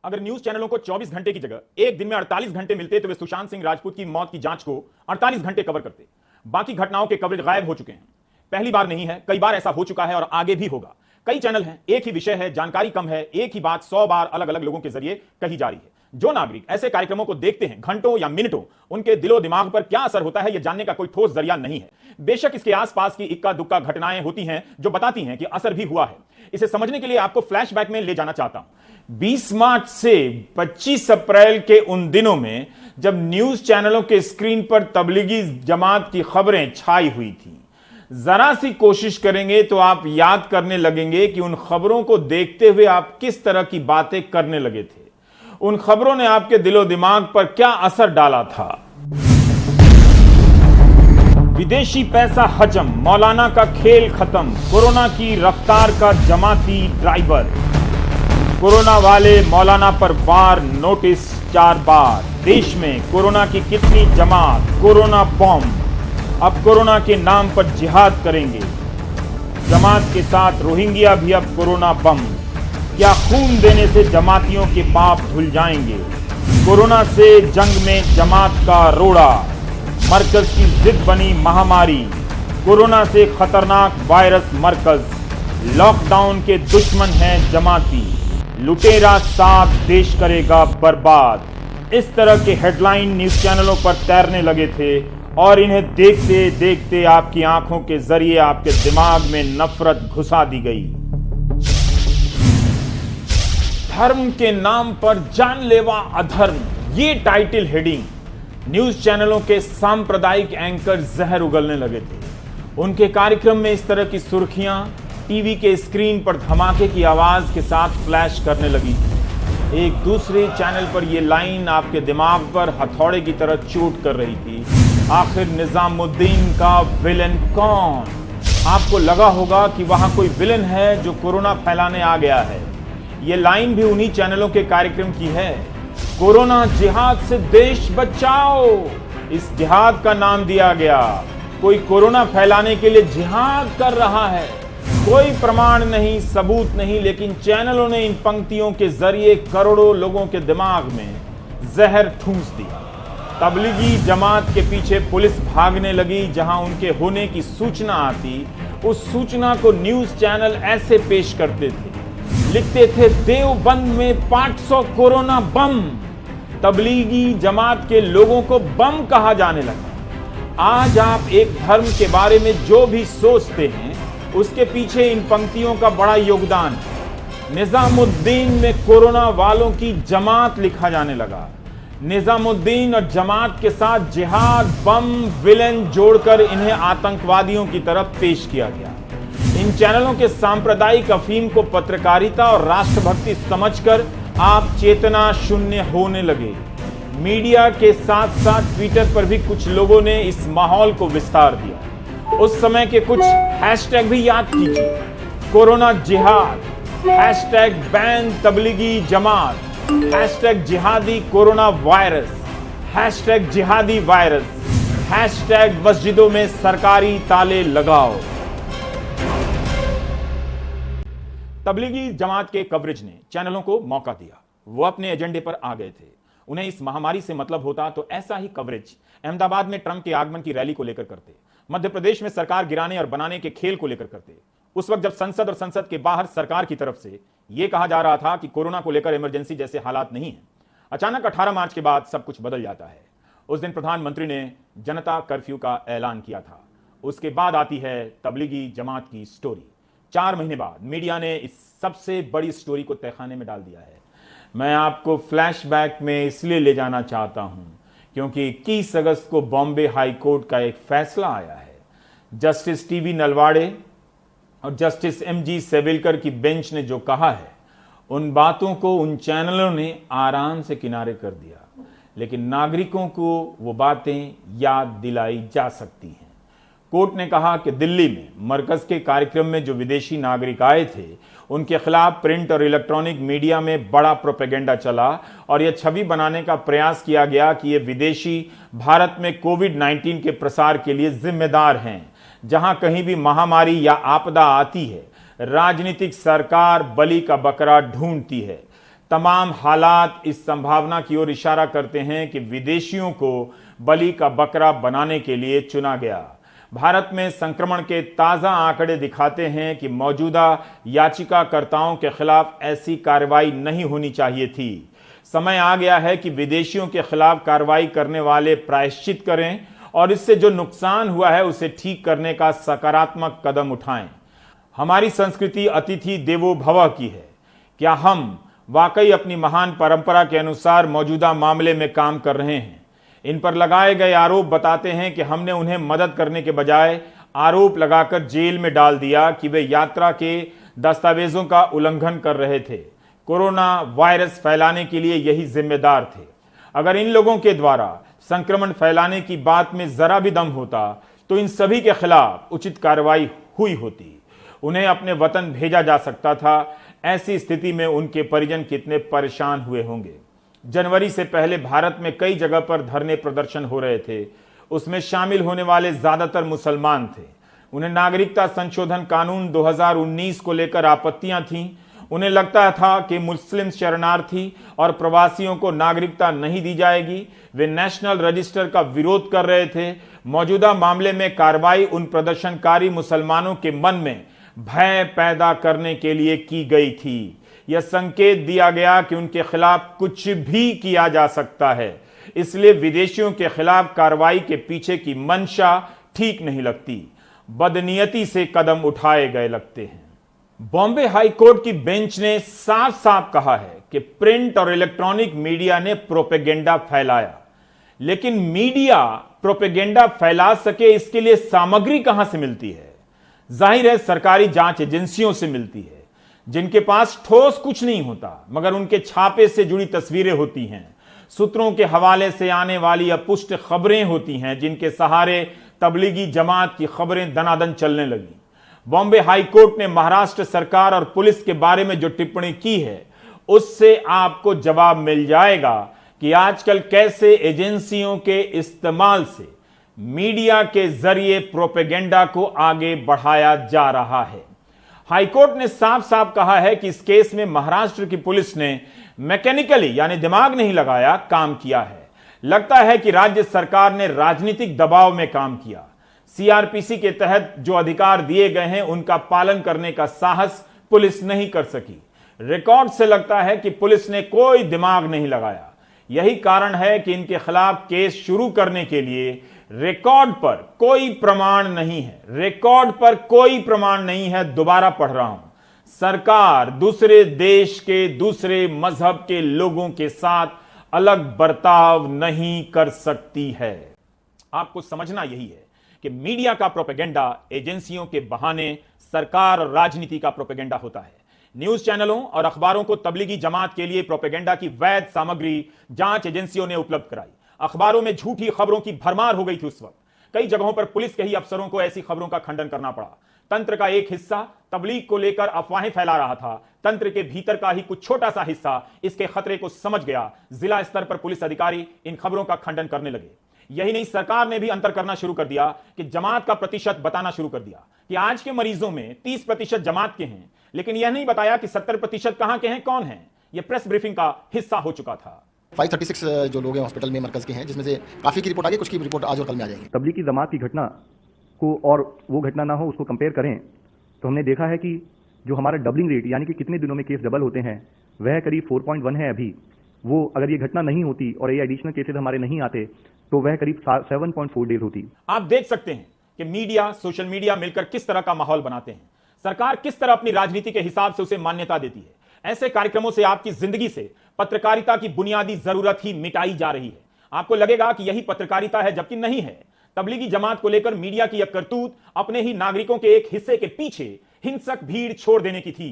अगर न्यूज चैनलों को 24 घंटे की जगह एक दिन में 48 घंटे मिलते तो वे सुशांत सिंह राजपूत की मौत की जांच को 48 घंटे कवर करते। बाकी घटनाओं के कवरेज गायब हो चुके हैं। पहली बार नहीं है, कई बार ऐसा हो चुका है और आगे भी होगा। कई चैनल हैं, एक ही विषय है, जानकारी कम है, एक ही बात 100 बार अलग अलग लोगों के जरिए कही जा रही है। जो नागरिक ऐसे कार्यक्रमों को देखते हैं, घंटों या मिनटों उनके दिलो दिमाग पर क्या असर होता है यह जानने का कोई ठोस जरिया नहीं है। बेशक इसके आसपास की इक्का दुक्का घटनाएं होती हैं जो बताती हैं कि असर भी हुआ है। इसे समझने के लिए आपको फ्लैशबैक में ले जाना चाहता हूं। 20 मार्च से 25 अप्रैल के उन दिनों में जब न्यूज चैनलों के स्क्रीन पर तबलीगी जमात की खबरें छाई हुई थी। जरा सी कोशिश करेंगे तो आप याद करने लगेंगे कि उन खबरों को देखते हुए आप किस तरह की बातें करने लगे थे। उन खबरों ने आपके दिलो दिमाग पर क्या असर डाला था। विदेशी पैसा हजम, मौलाना का खेल खत्म, कोरोना की रफ्तार का जमाती ड्राइवर, कोरोना वाले मौलाना पर वार नोटिस 4 बार, देश में कोरोना की कितनी जमात, कोरोना बॉम्ब, अब कोरोना के नाम पर जिहाद करेंगे, जमात के साथ रोहिंग्या भी अब कोरोना बम, क्या खून देने से जमातियों के पाप धुल जाएंगे, कोरोना से जंग में जमात का रोड़ा, मरकज की जिद बनी महामारी, कोरोना से खतरनाक वायरस मरकज, लॉकडाउन के दुश्मन हैं जमाती, लुटेरा साथ देश करेगा बर्बाद। इस तरह के हेडलाइन न्यूज चैनलों पर तैरने लगे थे और इन्हें देखते देखते आपकी आंखों के जरिए आपके दिमाग में नफरत घुसा दी गई। धर्म के नाम पर जानलेवा अधर्म, ये टाइटल हेडिंग न्यूज चैनलों के सांप्रदायिक एंकर जहर उगलने लगे थे। उनके कार्यक्रम में इस तरह की सुर्खियां टीवी के स्क्रीन पर धमाके की आवाज के साथ फ्लैश करने लगी। एक दूसरे चैनल पर यह लाइन आपके दिमाग पर हथौड़े की तरह चोट कर रही थी, आखिर निजामुद्दीन का विलन कौन? आपको लगा होगा कि वहां कोई विलन है जो कोरोना फैलाने आ गया है। यह लाइन भी उन्हीं चैनलों के कार्यक्रम की है। कोरोना जिहाद से देश बचाओ, इस जिहाद का नाम दिया गया। कोई कोरोना फैलाने के लिए जिहाद कर रहा है, कोई प्रमाण नहीं, सबूत नहीं, लेकिन चैनलों ने इन पंक्तियों के जरिए करोड़ों लोगों के दिमाग में जहर ठूंस दिया। तबलीगी जमात के पीछे पुलिस भागने लगी। जहां उनके होने की सूचना आती, उस सूचना को न्यूज चैनल ऐसे पेश करते थे, लिखते थे देवबंद में 500 कोरोना बम। तबलीगी जमात के लोगों को बम कहा जाने लगा। आज आप एक धर्म के बारे में जो भी सोचते हैं उसके पीछे इन पंक्तियों का बड़ा योगदान है। निजामुद्दीन में कोरोना वालों की जमात लिखा जाने लगा। निजामुद्दीन और जमात के साथ जिहाद, बम, विलेन जोड़कर इन्हें आतंकवादियों की तरफ पेश किया गया। इन चैनलों के सांप्रदायिक अफीम को पत्रकारिता और राष्ट्रभक्ति समझकर आप चेतना शून्य होने लगे। मीडिया के साथ साथ ट्विटर पर भी कुछ लोगों ने इस माहौल को विस्तार दिया। उस समय के कुछ हैशटैग भी याद कीजिए, कोरोना जिहाद, hashtag ban Tablighi Jamaat, hashtag जिहादी कोरोना वायरस, हैशटैग जिहादी वायरस, हैशटैग मस्जिदों में सरकारी ताले लगाओ। तबलीगी जमात के कवरेज ने चैनलों को मौका दिया। वो अपने एजेंडे पर आ गए थे। उन्हें इस महामारी से मतलब होता तो ऐसा ही कवरेज अहमदाबाद में ट्रंप के आगमन की रैली को लेकर करते, मध्य प्रदेश में सरकार गिराने और बनाने के खेल को लेकर करते, उस वक्त जब संसद और संसद के बाहर सरकार की तरफ से यह कहा जा रहा था कि कोरोना को लेकर इमरजेंसी जैसे हालात नहीं है। अचानक 18 मार्च के बाद सब कुछ बदल जाता है। उस दिन प्रधानमंत्री ने जनता कर्फ्यू का ऐलान किया था। उसके बाद आती है तबलीगी जमात की स्टोरी। 4 महीने बाद मीडिया ने इस सबसे बड़ी स्टोरी को तहखाने में डाल दिया है। मैं आपको फ्लैशबैक में इसलिए ले जाना चाहता हूं क्योंकि 21 अगस्त को बॉम्बे हाई कोर्ट का एक फैसला आया है। जस्टिस टीवी नलवाड़े और जस्टिस एमजी सेविलकर की बेंच ने जो कहा है, उन बातों को उन चैनलों ने आराम से किनारे कर दिया, लेकिन नागरिकों को वो बातें याद दिलाई जा सकती हैं। कोर्ट ने कहा कि दिल्ली में मरकज के कार्यक्रम में जो विदेशी नागरिक आए थे, उनके खिलाफ प्रिंट और इलेक्ट्रॉनिक मीडिया में बड़ा प्रोपेगेंडा चला और यह छवि बनाने का प्रयास किया गया कि ये विदेशी भारत में कोविड-19 के प्रसार के लिए जिम्मेदार हैं। जहां कहीं भी महामारी या आपदा आती है, राजनीतिक सरकार बलि का बकरा ढूंढती है। तमाम हालात इस संभावना की ओर इशारा करते हैं कि विदेशियों को बलि का बकरा बनाने के लिए चुना गया। भारत में संक्रमण के ताजा आंकड़े दिखाते हैं कि मौजूदा याचिकाकर्ताओं के खिलाफ ऐसी कार्रवाई नहीं होनी चाहिए थी। समय आ गया है कि विदेशियों के खिलाफ कार्रवाई करने वाले प्रायश्चित करें और इससे जो नुकसान हुआ है उसे ठीक करने का सकारात्मक कदम उठाएं। हमारी संस्कृति अतिथि देवो भव की है। क्या हम वाकई अपनी महान परंपरा के अनुसार मौजूदा मामले में काम कर रहे हैं? इन पर लगाए गए आरोप बताते हैं कि हमने उन्हें मदद करने के बजाय आरोप लगाकर जेल में डाल दिया कि वे यात्रा के दस्तावेजों का उल्लंघन कर रहे थे। कोरोना वायरस फैलाने के लिए यही जिम्मेदार थे। अगर इन लोगों के द्वारा संक्रमण फैलाने की बात में जरा भी दम होता तो इन सभी के खिलाफ उचित कार्रवाई हुई होती। उन्हें अपने वतन भेजा जा सकता था। ऐसी स्थिति में उनके परिजन कितने परेशान हुए होंगे। जनवरी से पहले भारत में कई जगह पर धरने प्रदर्शन हो रहे थे। उसमें शामिल होने वाले ज्यादातर मुसलमान थे। उन्हें नागरिकता संशोधन कानून 2019 को लेकर आपत्तियां थीं। उन्हें लगता था कि मुस्लिम शरणार्थी और प्रवासियों को नागरिकता नहीं दी जाएगी। वे नेशनल रजिस्टर का विरोध कर रहे थे। मौजूदा मामले में कार्रवाई उन प्रदर्शनकारी मुसलमानों के मन में भय पैदा करने के लिए की गई थी। यह संकेत दिया गया कि उनके खिलाफ कुछ भी किया जा सकता है। इसलिए विदेशियों के खिलाफ कार्रवाई के पीछे की मंशा ठीक नहीं लगती। बदनीयती से कदम उठाए गए लगते हैं। बॉम्बे हाई कोर्ट की बेंच ने साफ साफ कहा है कि प्रिंट और इलेक्ट्रॉनिक मीडिया ने प्रोपेगेंडा फैलाया, लेकिन मीडिया प्रोपेगेंडा फैला सके इसके लिए सामग्री कहां से मिलती है? जाहिर है सरकारी जांच एजेंसियों से मिलती है, जिनके पास ठोस कुछ नहीं होता मगर उनके छापे से जुड़ी तस्वीरें होती हैं। सूत्रों के हवाले से आने वाली अपुष्ट खबरें होती हैं, जिनके सहारे तबलीगी जमात की खबरें दनादन चलने लगी। बॉम्बे हाई कोर्ट ने महाराष्ट्र सरकार और पुलिस के बारे में जो टिप्पणी की है उससे आपको जवाब मिल जाएगा कि आजकल कैसे एजेंसियों के इस्तेमाल से मीडिया के जरिए प्रोपेगेंडा को आगे बढ़ाया जा रहा है। हाईकोर्ट ने साफ साफ कहा है कि इस केस में महाराष्ट्र की पुलिस ने मैकेनिकली यानी दिमाग नहीं लगाया, काम किया है। लगता है कि राज्य सरकार ने राजनीतिक दबाव में काम किया। सीआरपीसी के तहत जो अधिकार दिए गए हैं उनका पालन करने का साहस पुलिस नहीं कर सकी। रिकॉर्ड से लगता है कि पुलिस ने कोई दिमाग नहीं लगाया। यही कारण है कि इनके खिलाफ केस शुरू करने के लिए रिकॉर्ड पर कोई प्रमाण नहीं है। रिकॉर्ड पर कोई प्रमाण नहीं है। दोबारा पढ़ रहा हूं, सरकार दूसरे देश के दूसरे मजहब के लोगों के साथ अलग बर्ताव नहीं कर सकती है। आपको समझना यही है कि मीडिया का प्रोपेगेंडा एजेंसियों के बहाने सरकार और राजनीति का प्रोपेगेंडा होता है। न्यूज चैनलों और अखबारों को तबलीगी जमात के लिए प्रोपेगेंडा की वैध सामग्री जांच एजेंसियों ने उपलब्ध कराई। अखबारों में झूठी खबरों की भरमार हो गई थी उस वक्त। कई जगहों पर पुलिस के ही अफसरों को ऐसी खबरों का खंडन करना पड़ा। तंत्र का एक हिस्सा तबलीग को लेकर अफवाहें फैला रहा था। तंत्र के भीतर का ही कुछ छोटा सा हिस्सा इसके खतरे को समझ गया। जिला स्तर पर पुलिस अधिकारी इन खबरों का खंडन करने लगे। यही नहीं, सरकार ने भी अंतर करना शुरू कर दिया कि जमात का प्रतिशत बताना शुरू कर दिया कि आज के मरीजों में 30% जमात के हैं, लेकिन यह नहीं बताया कि 70% कहां के हैं, कौन हैं। यह प्रेस ब्रीफिंग का हिस्सा हो चुका था। 536 जो लोग हैं हॉस्पिटल में मरकज के हैं, जिसमें से काफी की रिपोर्ट आ गई, कुछ की रिपोर्ट आज और कल में आ जाएगी। तबलीग की जमात की घटना को और वो घटना ना हो उसको कंपेयर करें तो हमने देखा है कि जो हमारा डबलिंग रेट यानी कि कितने दिनों में केस डबल होते हैं वह करीब 4.1 है अभी। वो अगर ये घटना नहीं होती और ये एडिशनल केसेस हमारे नहीं आते तो वह करीब 7.4 डेज होती। आप देख सकते हैं कि मीडिया, सोशल मीडिया मिलकर किस तरह का माहौल बनाते हैं। सरकार किस तरह अपनी राजनीति के हिसाब से उसे मान्यता देती है। ऐसे कार्यक्रमों से आपकी जिंदगी से पत्रकारिता की बुनियादी जरूरत ही मिटाई जा रही है। आपको लगेगा कि यही पत्रकारिता है, जबकि नहीं है। तबलीगी जमात को लेकर मीडिया की यह करतूत अपने ही नागरिकों के एक हिस्से के पीछे हिंसक भीड़ छोड़ देने की थी।